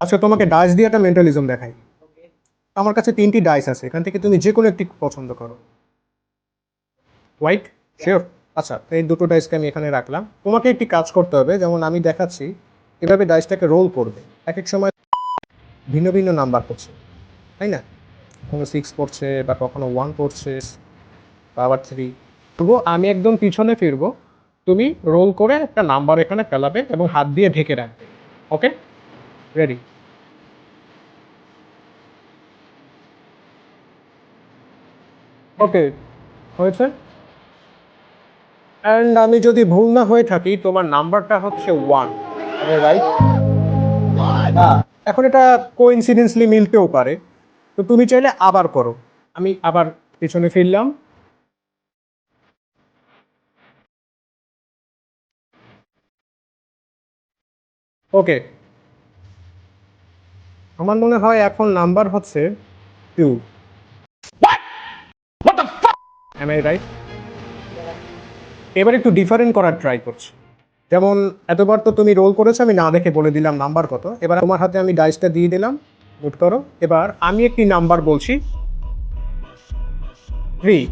আচ্ছা, তোমাকে ডাইস দিয়ে একটা মেন্টালিজম দেখাই। আমার কাছে 3টি ডাইস আছে, এখান থেকে তুমি যে কোনো একটি পছন্দ করো। হোয়াইট? শিওর? আচ্ছা, তো এই দুটো ডাইসকে আমি এখানে রাখলাম। তোমাকে একটি কাজ করতে হবে, যেমন আমি দেখাচ্ছি এভাবে ডাইসটাকে রোল করবে। এক এক সময় ভিন্ন ভিন্ন নাম্বার পড়ছে, তাই না? কখনো 6 পড়ছে, বা কখনো 1 পড়ছে, বা আবার 3 তবুও আমি একদম পিছনে ফিরবো। তুমি রোল করে একটা নাম্বার এখানে ফেলাবে এবং হাত দিয়ে ঢেকে রাখবে। ওকে? রেডি? ওকে, হয়েছে। অ্যান্ড আমি যদি ভুল না হয়ে থাকি, তোমার নাম্বারটা হচ্ছে 1, রাইট? হ্যাঁ। এখন এটা কোইন্সিডেন্সলি মিলতেও পারে, তো তুমি চাইলে আবার করো। আমি আবার পিছনে ফিরলাম। ওকে, আমার মনে হয় এখন নাম্বার হচ্ছে 2। Am I right? এবার একটু ডিফারেন্ট করার ট্রাই করছি। যেমন এতবার তো তুমি রোল করেছো, আমি না দেখে বলে দিলাম নাম্বার কত। এবার তোমার হাতে আমি ডাইসটা দিয়ে দিলাম, নোট করো। এবার আমি একটি নাম্বার বলছি, 3।